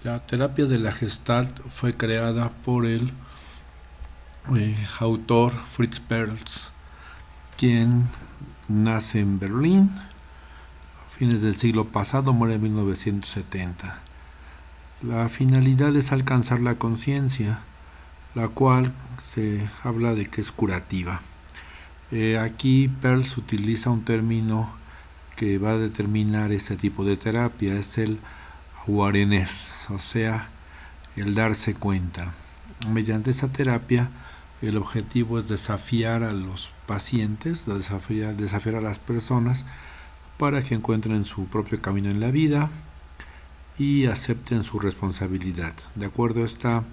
La terapia de la Gestalt fue creada por el autor Fritz Perls, quien nace en Berlín a fines del siglo pasado, muere en 1970. La finalidad es alcanzar la conciencia, la cual se habla de que es curativa. Aquí Perls utiliza un término que va a determinar este tipo de terapia, es el awareness, o sea, el darse cuenta. Mediante esa terapia, el objetivo es desafiar a los pacientes, desafiar a las personas para que encuentren su propio camino en la vida y acepten su responsabilidad. De acuerdo a esta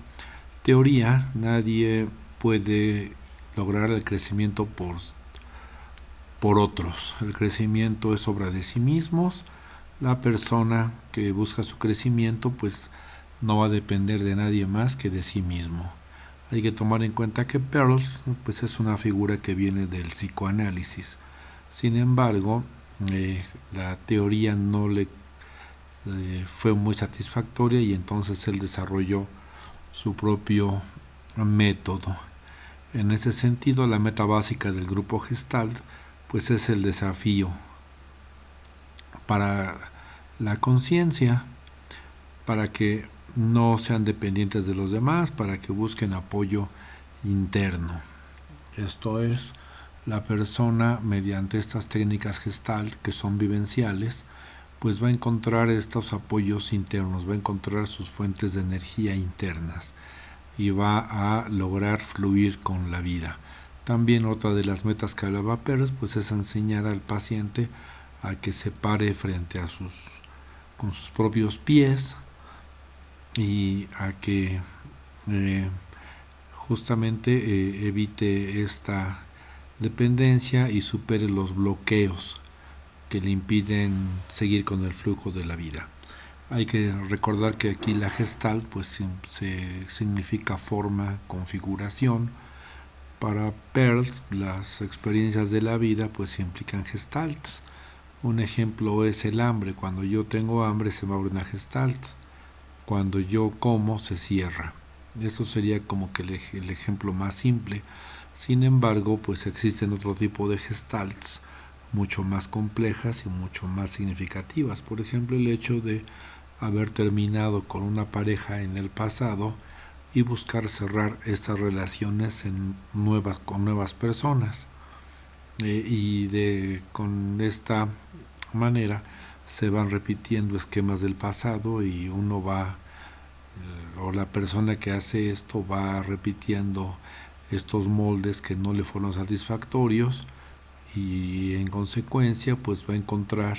teoría, nadie puede lograr el crecimiento por otros. El crecimiento es obra de sí mismos. La persona que busca su crecimiento pues no va a depender de nadie más que de sí mismo. Hay que tomar en cuenta que Perls pues es una figura que viene del psicoanálisis. Sin embargo, la teoría no le fue muy satisfactoria y entonces él desarrolló su propio método. En ese sentido, la meta básica del grupo Gestalt pues es el desafío para la conciencia, para que no sean dependientes de los demás, para que busquen apoyo interno. Esto es, la persona mediante estas técnicas Gestalt que son vivenciales, pues va a encontrar estos apoyos internos, va a encontrar sus fuentes de energía internas y va a lograr fluir con la vida. También otra de las metas que hablaba Pérez pues es enseñar al paciente a que se pare frente a con sus propios pies y a que justamente evite esta dependencia y supere los bloqueos que le impiden seguir con el flujo de la vida. Hay que recordar que aquí la Gestalt pues se significa forma, configuración. Para Perls, las experiencias de la vida pues implican gestalts. Un ejemplo es el hambre. Cuando yo tengo hambre se me abre una gestalt. Cuando yo como se cierra. Eso sería como que el ejemplo más simple. Sin embargo, pues existen otro tipo de gestalts mucho más complejas y mucho más significativas. Por ejemplo, el hecho de haber terminado con una pareja en el pasado y buscar cerrar estas relaciones con nuevas personas. Con esta manera se van repitiendo esquemas del pasado y uno va, o la persona que hace esto va repitiendo estos moldes que no le fueron satisfactorios y en consecuencia pues va a encontrar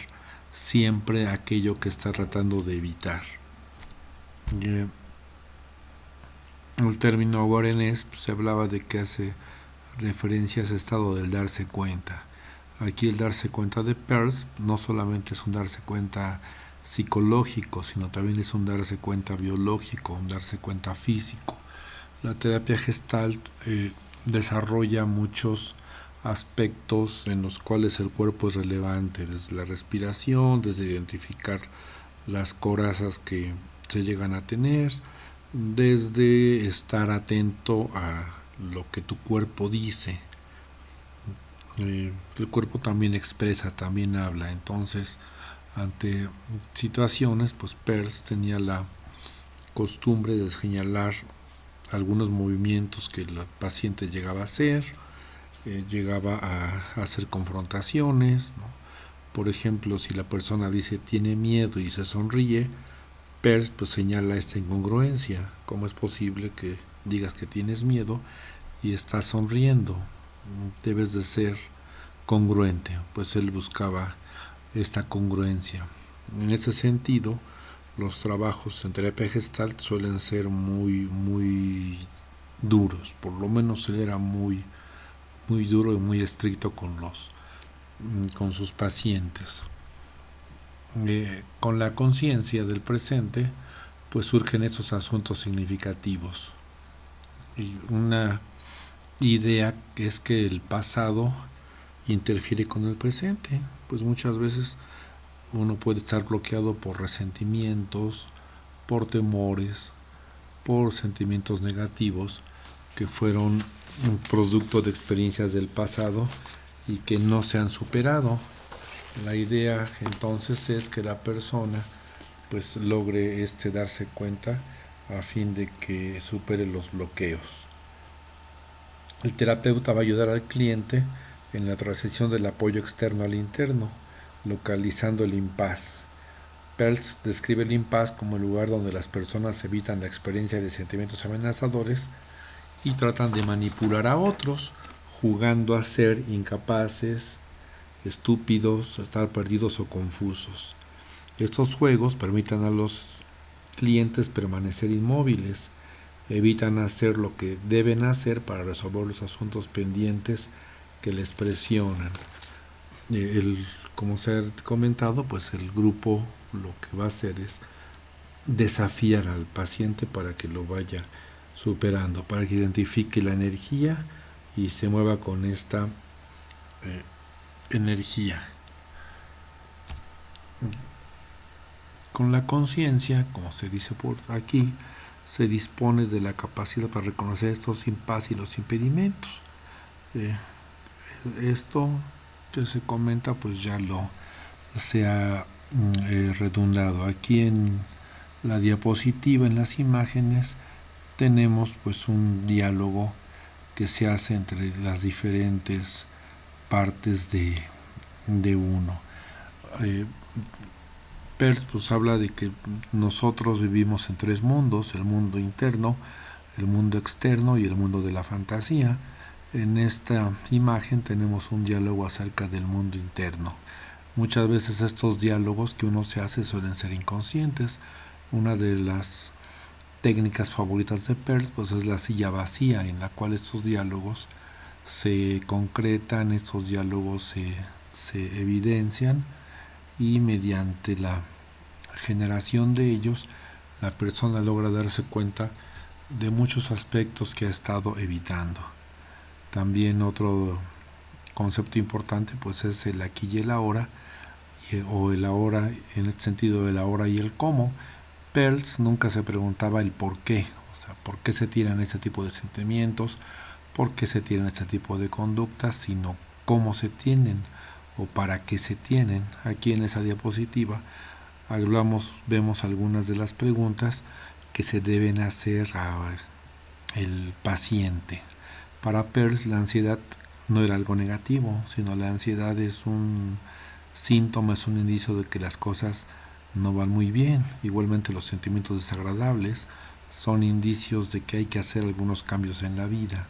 siempre aquello que está tratando de evitar. El término awareness se hablaba de que hace referencia a ese estado del darse cuenta. Aquí el darse cuenta de Perls no solamente es un darse cuenta psicológico, sino también es un darse cuenta biológico, un darse cuenta físico. La terapia Gestalt desarrolla muchos aspectos en los cuales el cuerpo es relevante, desde la respiración, desde identificar las corazas que se llegan a tener, desde estar atento a lo que tu cuerpo dice. El cuerpo también expresa, también habla. Entonces, ante situaciones, pues Perls tenía la costumbre de señalar algunos movimientos que el paciente llegaba a hacer, llegaba a hacer confrontaciones, ¿no? Por ejemplo, si la persona dice tiene miedo y se sonríe, Perls pues señala esta incongruencia. ¿Cómo es posible que digas que tienes miedo y estás sonriendo? Debes de ser congruente. Pues él buscaba esta congruencia. En ese sentido, los trabajos en terapia Gestalt suelen ser muy duros. Por lo menos él era muy duro y muy estricto con sus pacientes. Con la conciencia del presente, pues surgen esos asuntos significativos. Y una idea es que el pasado interfiere con el presente. Pues muchas veces uno puede estar bloqueado por resentimientos, por temores, por sentimientos negativos que fueron un producto de experiencias del pasado y que no se han superado. La idea entonces es que la persona pues logre darse cuenta a fin de que supere los bloqueos. El terapeuta va a ayudar al cliente en la transición del apoyo externo al interno, localizando el impasse. Perls describe el impasse como el lugar donde las personas evitan la experiencia de sentimientos amenazadores y tratan de manipular a otros, jugando a ser incapaces, estúpidos, estar perdidos o confusos. Estos juegos permiten a los clientes permanecer inmóviles, evitan hacer lo que deben hacer para resolver los asuntos pendientes que les presionan. Como se ha comentado, pues el grupo lo que va a hacer es desafiar al paciente para que lo vaya superando, para que identifique la energía y se mueva con esta energía. Con la conciencia, como se dice por aquí, se dispone de la capacidad para reconocer estos impases y los impedimentos. Esto que se comenta pues ya lo se ha redundado. Aquí en la diapositiva, en las imágenes, tenemos pues un diálogo que se hace entre las diferentes partes de uno. Peirce pues habla de que nosotros vivimos en tres mundos: el mundo interno, el mundo externo y el mundo de la fantasía. En esta imagen tenemos un diálogo acerca del mundo interno. Muchas veces estos diálogos que uno se hace suelen ser inconscientes. Una de las técnicas favoritas de Peirce pues es la silla vacía, en la cual estos diálogos se concretan, estos diálogos se evidencian, y mediante la generación de ellos la persona logra darse cuenta de muchos aspectos que ha estado evitando. También otro concepto importante pues es el aquí y el ahora, o el ahora en el sentido del ahora y el cómo. Peirce nunca se preguntaba el por qué, o sea, por qué se tiran ese tipo de sentimientos, por qué se tienen este tipo de conductas, sino cómo se tienen o para qué se tienen. Aquí en esa diapositiva vemos algunas de las preguntas que se deben hacer al paciente. Para Peirce la ansiedad no era algo negativo, sino la ansiedad es un síntoma, es un indicio de que las cosas no van muy bien. Igualmente los sentimientos desagradables son indicios de que hay que hacer algunos cambios en la vida.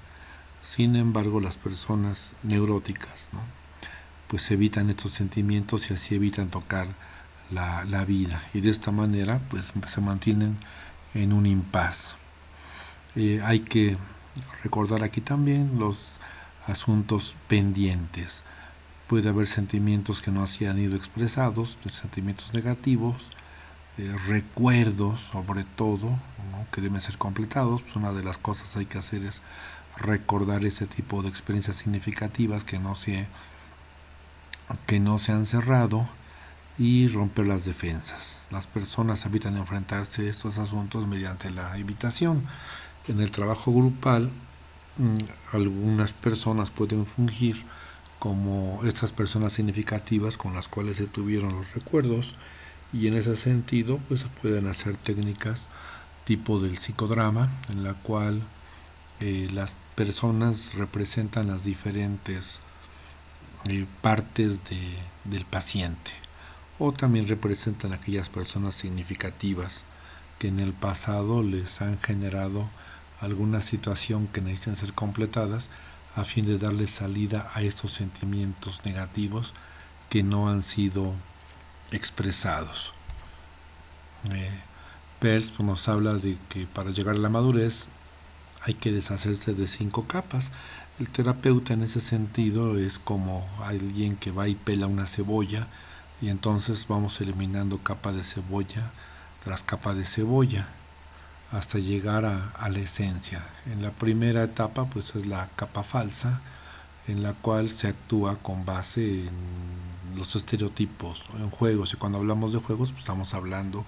Sin embargo, las personas neuróticas, ¿no?, pues evitan estos sentimientos y así evitan tocar la vida, y de esta manera pues se mantienen en un impasse. Hay que recordar aquí también los asuntos pendientes. Puede haber sentimientos que no se han ido expresados, sentimientos negativos, recuerdos sobre todo, ¿no?, que deben ser completados. Pues una de las cosas que hay que hacer es recordar ese tipo de experiencias significativas que no se han cerrado, y romper las defensas. Las personas evitan enfrentarse a estos asuntos mediante la evitación. En el trabajo grupal, algunas personas pueden fungir como estas personas significativas con las cuales se tuvieron los recuerdos, y en ese sentido pues se pueden hacer técnicas tipo del psicodrama, en la cual las personas representan las diferentes partes del paciente, o también representan aquellas personas significativas que en el pasado les han generado alguna situación que necesitan ser completadas a fin de darle salida a esos sentimientos negativos que no han sido expresados. Peirce nos habla de que para llegar a la madurez hay que deshacerse de 5 capas. El terapeuta en ese sentido es como alguien que va y pela una cebolla, y entonces vamos eliminando capa de cebolla tras capa de cebolla hasta llegar a la esencia. En la primera etapa pues es la capa falsa, en la cual se actúa con base en los estereotipos, en juegos, y cuando hablamos de juegos pues estamos hablando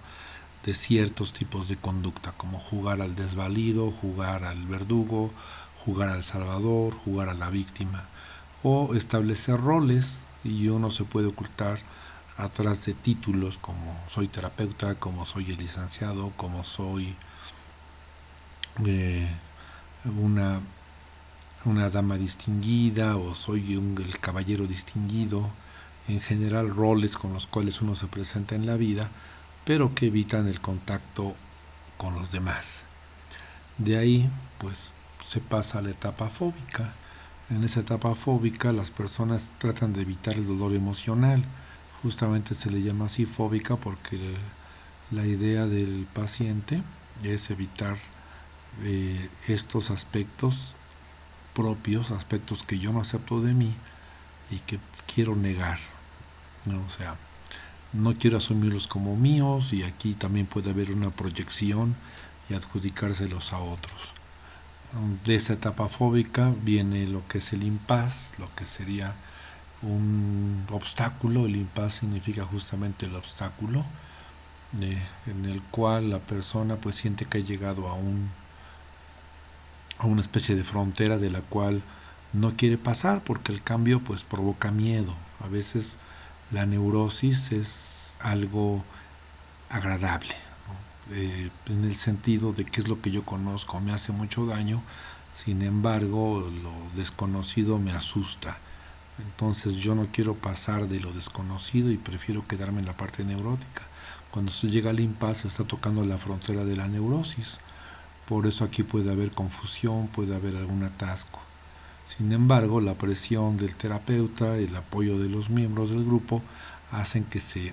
de ciertos tipos de conducta, como jugar al desvalido, jugar al verdugo, jugar al salvador, jugar a la víctima, o establecer roles y uno se puede ocultar atrás de títulos como soy terapeuta, como soy el licenciado, como soy eh, una, una dama distinguida o soy el caballero distinguido, en general roles con los cuales uno se presenta en la vida, pero que evitan el contacto con los demás. De ahí, pues, se pasa a la etapa fóbica. En esa etapa fóbica las personas tratan de evitar el dolor emocional. Justamente se le llama así fóbica porque la idea del paciente es evitar estos aspectos propios, aspectos que yo no acepto de mí y que quiero negar, ¿no? O sea, no quiero asumirlos como míos y aquí también puede haber una proyección y adjudicárselos a otros. De esa etapa fóbica viene lo que es el impasse, lo que sería un obstáculo. El impasse significa justamente el obstáculo, en el cual la persona pues siente que ha llegado a una especie de frontera de la cual no quiere pasar porque el cambio pues provoca miedo. A veces la neurosis es algo agradable, ¿no? En el sentido de que es lo que yo conozco, me hace mucho daño, sin embargo lo desconocido me asusta. Entonces yo no quiero pasar de lo desconocido y prefiero quedarme en la parte neurótica. Cuando se llega al impasse se está tocando la frontera de la neurosis. Por eso aquí puede haber confusión, puede haber algún atasco. Sin embargo, la presión del terapeuta, el apoyo de los miembros del grupo, hacen que se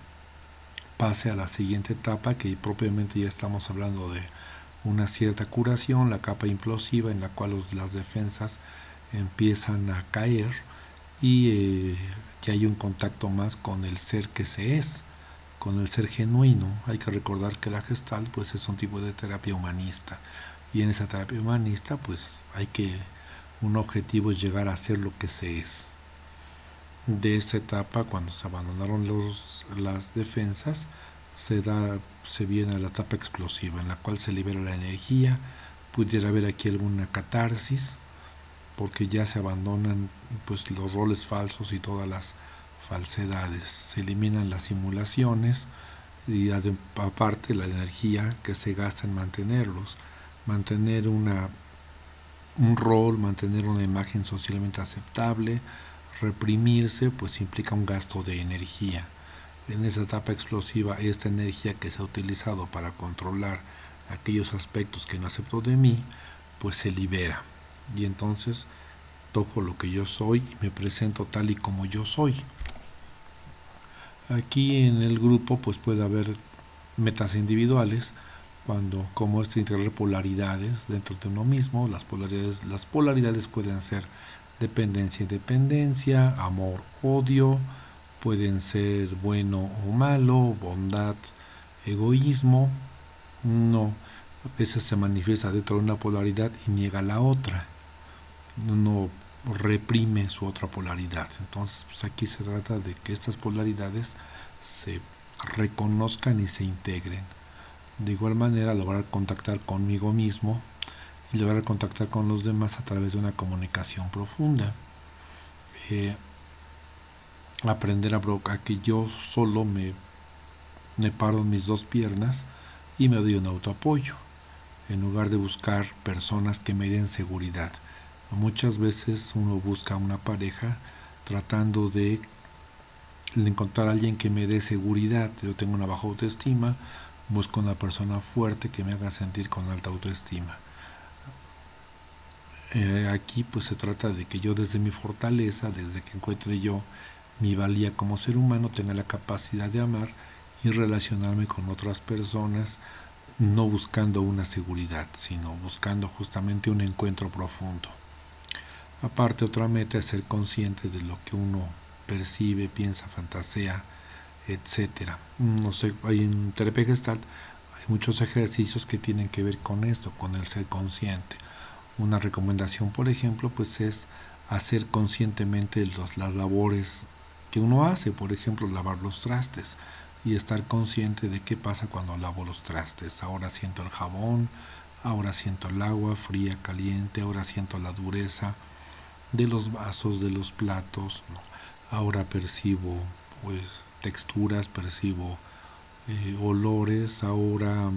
pase a la siguiente etapa, que propiamente ya estamos hablando de una cierta curación, la capa implosiva, en la cual las defensas empiezan a caer y que hay un contacto más con el ser que se es, con el ser genuino. Hay que recordar que la Gestalt pues es un tipo de terapia humanista y en esa terapia humanista pues un objetivo es llegar a ser lo que se es. De esta etapa, cuando se abandonaron las defensas, se viene a la etapa explosiva, en la cual se libera la energía. Pudiera haber aquí alguna catarsis, porque ya se abandonan pues los roles falsos y todas las falsedades, se eliminan las simulaciones y aparte la energía que se gasta en mantenerlos, mantener un rol, mantener una imagen socialmente aceptable, reprimirse pues implica un gasto de energía. En esa etapa explosiva, esta energía que se ha utilizado para controlar aquellos aspectos que no acepto de mí, pues se libera. Y entonces toco lo que yo soy y me presento tal y como yo soy. Aquí en el grupo pues puede haber metas individuales, cuando como esto integrar polaridades dentro de uno mismo. Las polaridades pueden ser dependencia y dependencia, amor, odio, pueden ser bueno o malo, bondad, egoísmo. Uno a veces se manifiesta dentro de una polaridad y niega la otra. Uno reprime su otra polaridad. Entonces pues aquí se trata de que estas polaridades se reconozcan y se integren. De igual manera lograr contactar conmigo mismo y lograr contactar con los demás a través de una comunicación profunda. Aprender a que yo solo me paro en mis dos piernas y me doy un autoapoyo, en lugar de buscar personas que me den seguridad. Muchas veces uno busca una pareja tratando de encontrar a alguien que me dé seguridad. Yo tengo una baja autoestima, busco una persona fuerte que me haga sentir con alta autoestima. Aquí pues se trata de que yo desde mi fortaleza, desde que encuentre yo mi valía como ser humano, tenga la capacidad de amar y relacionarme con otras personas, no buscando una seguridad, sino buscando justamente un encuentro profundo. Aparte, otra meta es ser consciente de lo que uno percibe, piensa, fantasea, etcétera. No sé, en terapia Gestalt hay muchos ejercicios que tienen que ver con esto, con el ser consciente. Una recomendación, por ejemplo, pues es hacer conscientemente las labores que uno hace, por ejemplo, lavar los trastes. y estar consciente de qué pasa cuando lavo los trastes. Ahora siento el jabón, ahora siento el agua fría, caliente, ahora siento la dureza de los vasos, de los platos, ¿no? Ahora percibo pues texturas, percibo olores, ahora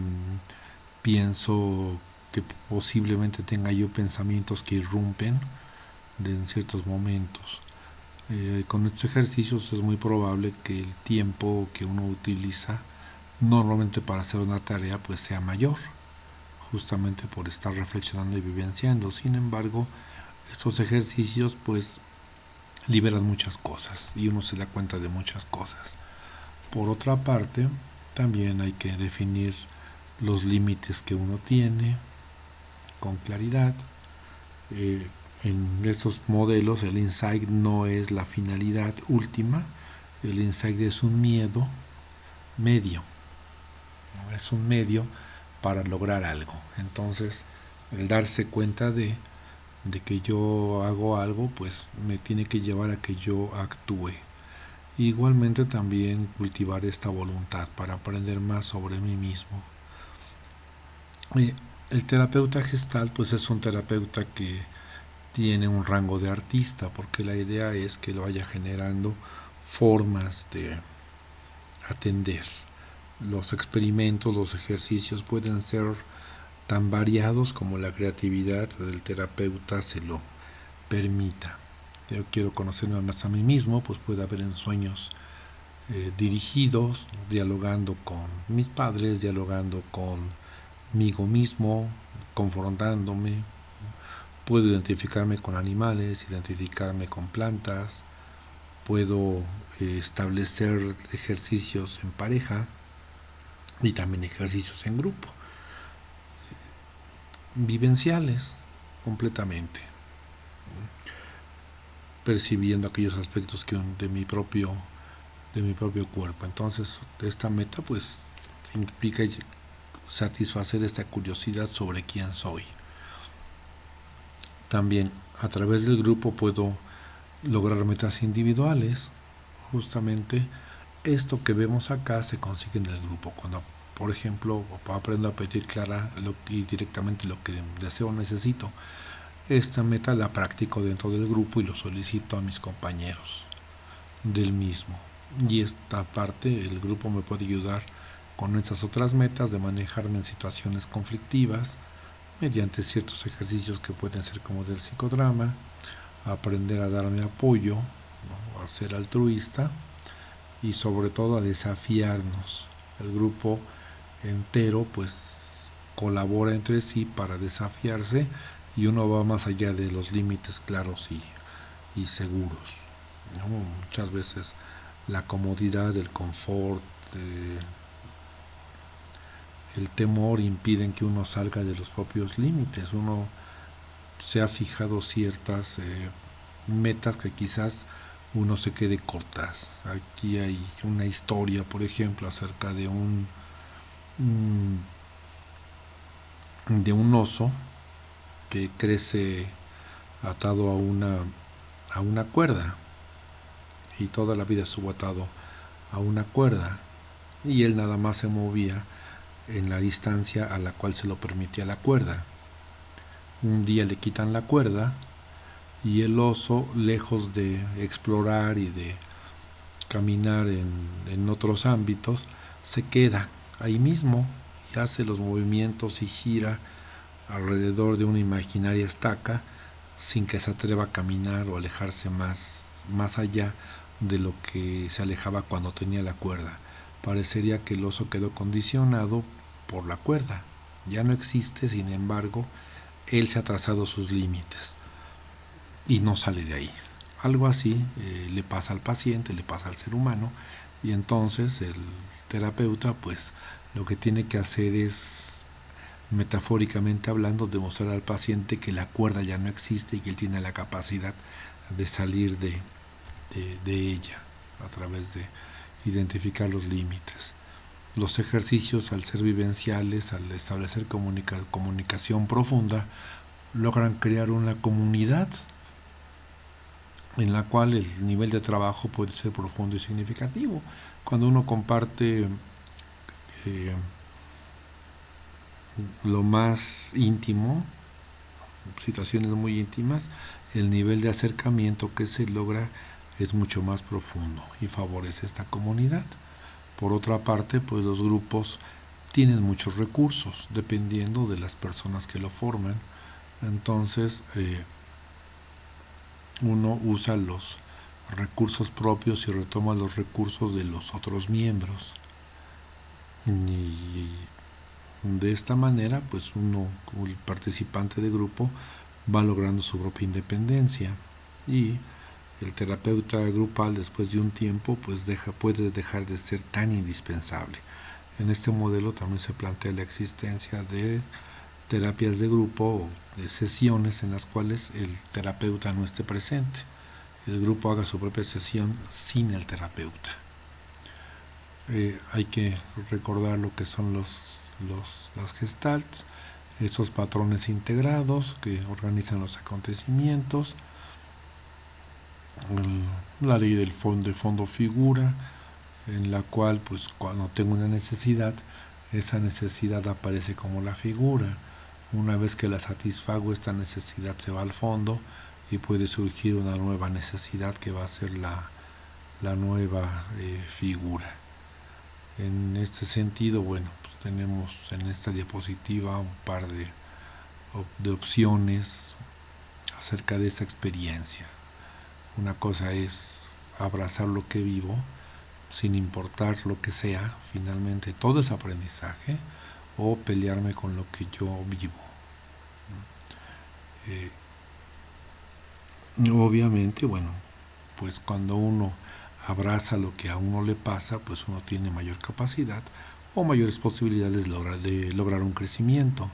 pienso que posiblemente tenga yo pensamientos que irrumpen en ciertos momentos. Con estos ejercicios es muy probable que el tiempo que uno utiliza normalmente para hacer una tarea pues sea mayor, justamente por estar reflexionando y vivenciando. Sin embargo, estos ejercicios pues liberan muchas cosas y uno se da cuenta de muchas cosas. Por otra parte, también hay que definir los límites que uno tiene con claridad. En estos modelos el insight no es la finalidad última, el insight es un miedo medio, ¿no? Es un medio para lograr algo. Entonces, el darse cuenta de que yo hago algo, pues me tiene que llevar a que yo actúe. Igualmente también cultivar esta voluntad para aprender más sobre mí mismo. El terapeuta Gestalt pues es un terapeuta que tiene un rango de artista, porque la idea es que lo vaya generando formas de atender. Los experimentos, los ejercicios pueden ser tan variados como la creatividad del terapeuta se lo permita. Yo quiero conocerme más a mí mismo, pues puede haber en sueños dirigidos, dialogando con mis padres, dialogando conmigo mismo, confrontándome. Puedo identificarme con animales, identificarme con plantas, puedo establecer ejercicios en pareja y también ejercicios en grupo, vivenciales completamente, percibiendo aquellos aspectos de mi propio cuerpo. Entonces, esta meta pues implica satisfacer esta curiosidad sobre quién soy. También a través del grupo puedo lograr metas individuales. Justamente esto que vemos acá se consigue en el grupo. Cuando, por ejemplo, aprendo a pedir clara y directamente lo que deseo o necesito, esta meta la practico dentro del grupo y lo solicito a mis compañeros del mismo. Y esta parte, el grupo me puede ayudar con estas otras metas de manejarme en situaciones conflictivas mediante ciertos ejercicios que pueden ser como del psicodrama, aprender a darme apoyo, ¿no? A ser altruista y sobre todo a desafiarnos. El grupo entero pues colabora entre sí para desafiarse y uno va más allá de los límites claros y seguros, ¿no? Muchas veces la comodidad, el confort, el temor impiden que uno salga de los propios límites. Uno se ha fijado ciertas metas que quizás uno se quede cortas. Aquí hay una historia, por ejemplo, acerca de un oso que crece atado a una cuerda y toda la vida estuvo atado a una cuerda y él nada más se movía en la distancia a la cual se lo permitía la cuerda. Un día le quitan la cuerda y el oso, lejos de explorar y de caminar en otros ámbitos, se queda ahí mismo y hace los movimientos y gira alrededor de una imaginaria estaca sin que se atreva a caminar o alejarse más allá de lo que se alejaba cuando tenía la cuerda. Parecería que el oso quedó condicionado por la cuerda. Ya no existe, sin embargo, él se ha trazado sus límites y no sale de ahí. Algo así le pasa al paciente, le pasa al ser humano, y entonces el terapeuta pues lo que tiene que hacer es, metafóricamente hablando, demostrar al paciente que la cuerda ya no existe y que él tiene la capacidad de salir de ella a través de identificar los límites. Los ejercicios, al ser vivenciales, al establecer comunicación profunda, logran crear una comunidad en la cual el nivel de trabajo puede ser profundo y significativo. Cuando uno comparte lo más íntimo, situaciones muy íntimas, el nivel de acercamiento que se logra es mucho más profundo y favorece esta comunidad. Por otra parte, pues los grupos tienen muchos recursos dependiendo de las personas que lo forman. Entonces, uno usa los recursos propios y retoma los recursos de los otros miembros. Y de esta manera, pues uno, como el participante de grupo, va logrando su propia independencia, y el terapeuta grupal, después de un tiempo, pues puede dejar de ser tan indispensable. En este modelo también se plantea la existencia de terapias de grupo o de sesiones en las cuales el terapeuta no esté presente. El grupo haga su propia sesión sin el terapeuta. Hay que recordar lo que son las gestalts, esos patrones integrados que organizan los acontecimientos, la ley del fondo figura, en la cual pues cuando tengo una necesidad, esa necesidad aparece como la figura. Una vez que la satisfago, esta necesidad se va al fondo y puede surgir una nueva necesidad que va a ser la nueva figura. En este sentido, bueno, pues tenemos en esta diapositiva un par de opciones acerca de esta experiencia. Una cosa es abrazar lo que vivo, sin importar lo que sea, finalmente todo es aprendizaje, o pelearme con lo que yo vivo. Obviamente, bueno, pues cuando uno abraza lo que a uno le pasa, pues uno tiene mayor capacidad o mayores posibilidades de lograr un crecimiento,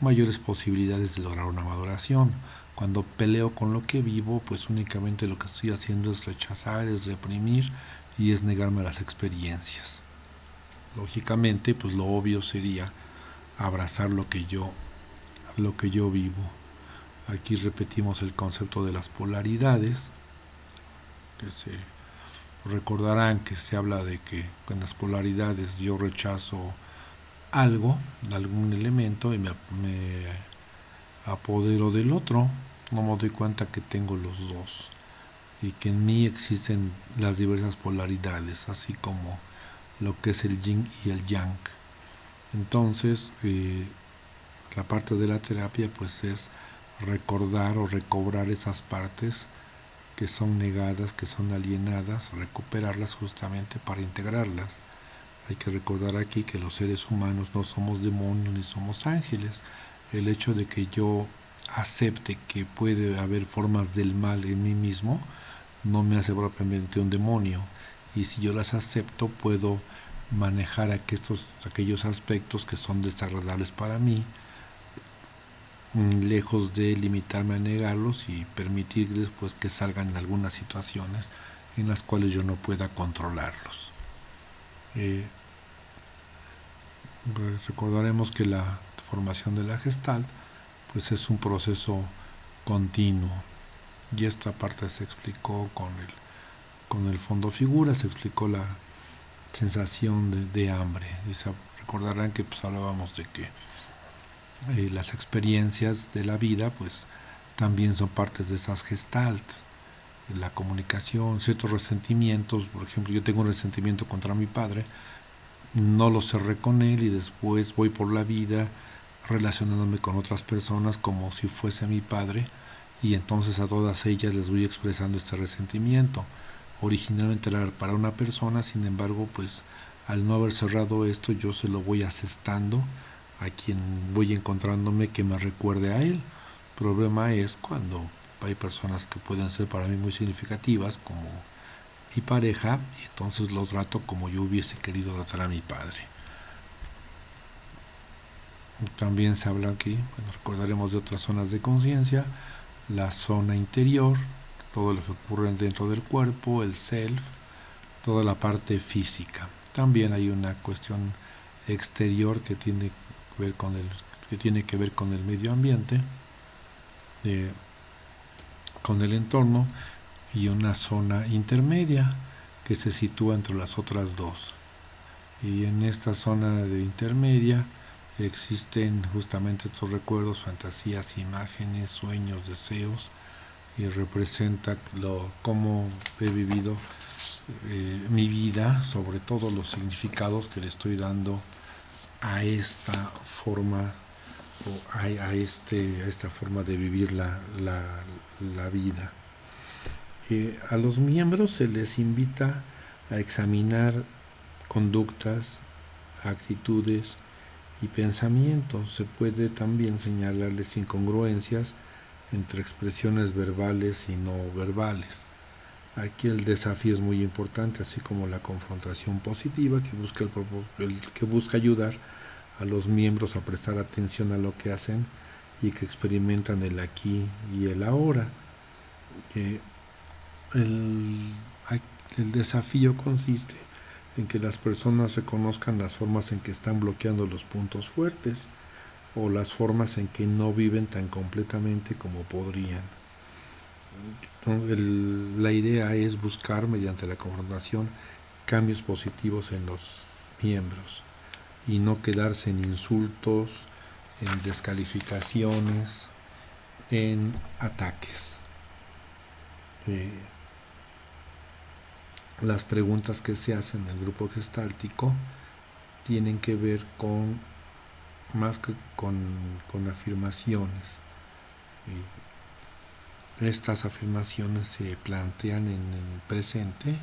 mayores posibilidades de lograr una maduración. Cuando peleo con lo que vivo, pues únicamente lo que estoy haciendo es rechazar, es reprimir y es negarme a las experiencias. Lógicamente, pues lo obvio sería abrazar lo que yo vivo. Aquí repetimos el concepto de las polaridades, que se recordarán que se habla de que con las polaridades yo rechazo algo, algún elemento, y me apodero del otro. No me doy cuenta que tengo los dos y que en mí existen las diversas polaridades, así como lo que es el yin y el yang. Entonces, la parte de la terapia pues es recordar o recobrar esas partes que son negadas, que son alienadas, recuperarlas justamente para integrarlas. Hay que recordar aquí que los seres humanos no somos demonios ni somos ángeles. El hecho de que yo acepte que puede haber formas del mal en mí mismo no me hace propiamente un demonio, y si yo las acepto puedo manejar aquellos aspectos que son desagradables para mí, lejos de limitarme a negarlos y permitir después que salgan algunas situaciones en las cuales yo no pueda controlarlos. Pues recordaremos que la formación de la Gestalt pues es un proceso continuo, y esta parte se explicó con el fondo figura, se explicó la sensación de hambre, y se recordarán que pues hablábamos de que las experiencias de la vida pues también son partes de esas gestalts, la comunicación, ciertos resentimientos. Por ejemplo, yo tengo un resentimiento contra mi padre, no lo cerré con él y después voy por la vida relacionándome con otras personas como si fuese mi padre, y entonces a todas ellas les voy expresando este resentimiento. Originalmente era para una persona, sin embargo, pues al no haber cerrado esto, yo se lo voy asestando a quien voy encontrándome que me recuerde a él. El problema es cuando hay personas que pueden ser para mí muy significativas, como mi pareja, y entonces los trato como yo hubiese querido tratar a mi padre. También se habla aquí, bueno, recordaremos de otras zonas de conciencia, la zona interior, todo lo que ocurre dentro del cuerpo, el self, toda la parte física. También hay una cuestión exterior que tiene que ver con el medio ambiente, con el entorno, y una zona intermedia que se sitúa entre las otras dos. Y en esta zona de intermedia existen justamente estos recuerdos, fantasías, imágenes, sueños, deseos, y representa cómo he vivido mi vida, sobre todo los significados que le estoy dando a esta forma o a esta forma de vivir la vida. A los miembros se les invita a examinar conductas, actitudes y pensamientos. Se puede también señalarles incongruencias entre expresiones verbales y no verbales. Aquí el desafío es muy importante, así como la confrontación positiva que busca ayudar a los miembros a prestar atención a lo que hacen y que experimentan el aquí y el ahora. El desafío consiste en que las personas reconozcan las formas en que están bloqueando los puntos fuertes o las formas en que no viven tan completamente como podrían. La idea es buscar, mediante la confrontación, cambios positivos en los miembros y no quedarse en insultos, en descalificaciones, en ataques. Las preguntas que se hacen en el grupo gestáltico tienen que ver más que con afirmaciones. Estas afirmaciones se plantean en el presente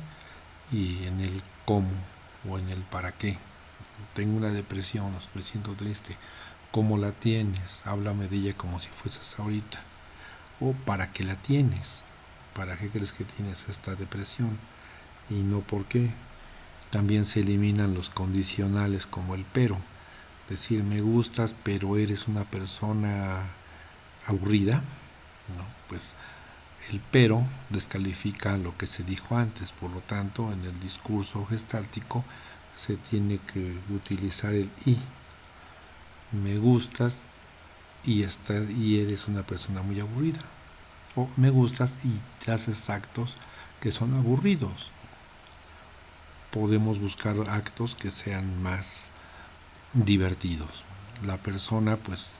y en el cómo o en el para qué. Tengo una depresión, me siento triste. ¿Cómo la tienes? Háblame de ella como si fueses ahorita. O ¿para qué la tienes? ¿Para qué crees que tienes esta depresión? Y no por qué. También se eliminan los condicionales como el pero. Decir, me gustas, pero eres una persona aburrida, ¿no? Pues el pero descalifica lo que se dijo antes. Por lo tanto, en el discurso gestáltico se tiene que utilizar el y. Me gustas y eres una persona muy aburrida. O me gustas y haces actos que son aburridos. Podemos buscar actos que sean más divertidos. La persona pues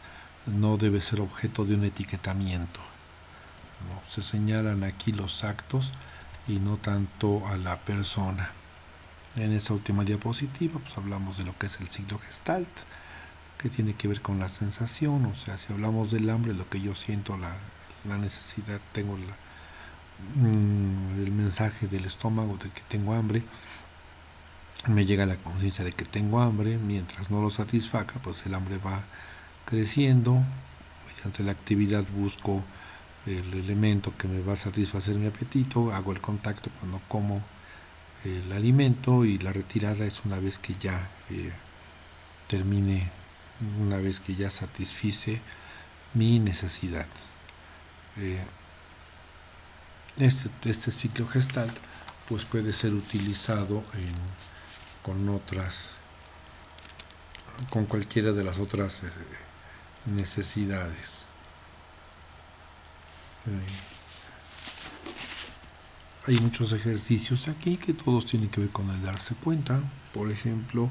no debe ser objeto de un etiquetamiento, ¿no? Se señalan aquí los actos y no tanto a la persona. En esta última diapositiva pues hablamos de lo que es el ciclo Gestalt, que tiene que ver con la sensación. O sea, si hablamos del hambre, lo que yo siento, la necesidad, tengo el mensaje del estómago de que tengo hambre, me llega la conciencia de que tengo hambre. Mientras no lo satisfaga, pues el hambre va creciendo. Mediante la actividad busco el elemento que me va a satisfacer mi apetito, hago el contacto cuando como el alimento, y la retirada es una vez que ya termine, una vez que ya satisfice mi necesidad. Este ciclo Gestalt pues puede ser utilizado con cualquiera de las otras necesidades. Hay muchos ejercicios aquí que todos tienen que ver con el darse cuenta. Por ejemplo,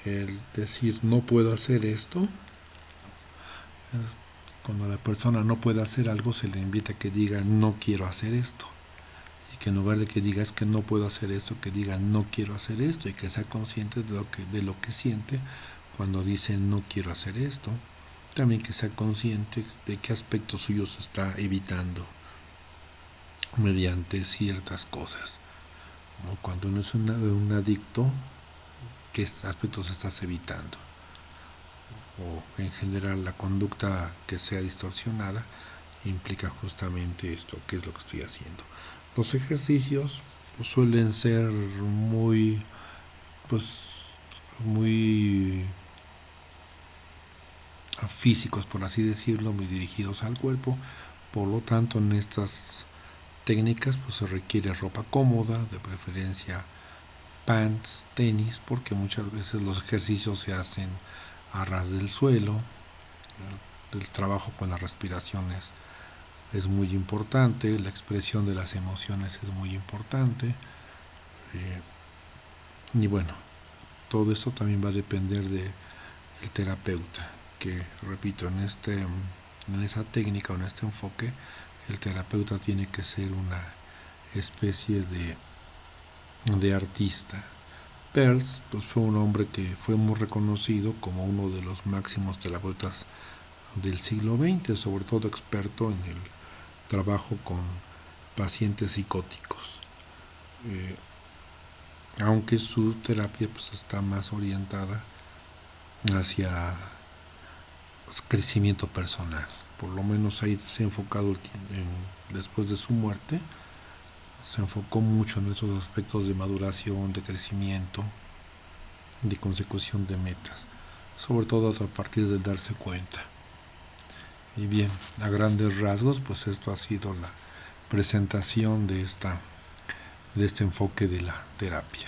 el decir no puedo hacer esto. Cuando la persona no puede hacer algo, se le invita a que diga no quiero hacer esto, y que en lugar de que diga es que no puedo hacer esto, que diga no quiero hacer esto, y que sea consciente de lo que siente cuando dice no quiero hacer esto. También que sea consciente de qué aspectos suyos se está evitando mediante ciertas cosas, ¿no? Cuando uno es un adicto, ¿qué aspectos estás evitando? O en general la conducta que sea distorsionada implica justamente esto, qué es lo que estoy haciendo. Los ejercicios pues, suelen ser muy físicos, por así decirlo, muy dirigidos al cuerpo. Por lo tanto, en estas técnicas pues se requiere ropa cómoda, de preferencia pants, tenis, porque muchas veces los ejercicios se hacen a ras del suelo. El trabajo con las respiraciones es muy importante, la expresión de las emociones es muy importante, y bueno, todo esto también va a depender del terapeuta, que repito, en esa técnica o en este enfoque, el terapeuta tiene que ser una especie de artista. Perls pues, fue un hombre que fue muy reconocido como uno de los máximos terapeutas del siglo XX, sobre todo experto en el trabajo con pacientes psicóticos. Aunque su terapia pues, está más orientada hacia crecimiento personal. Por lo menos ahí se ha enfocado después de su muerte, se enfocó mucho en esos aspectos de maduración, de crecimiento, de consecución de metas, sobre todo a partir de darse cuenta. Y bien, a grandes rasgos, pues esto ha sido la presentación de este enfoque de la terapia.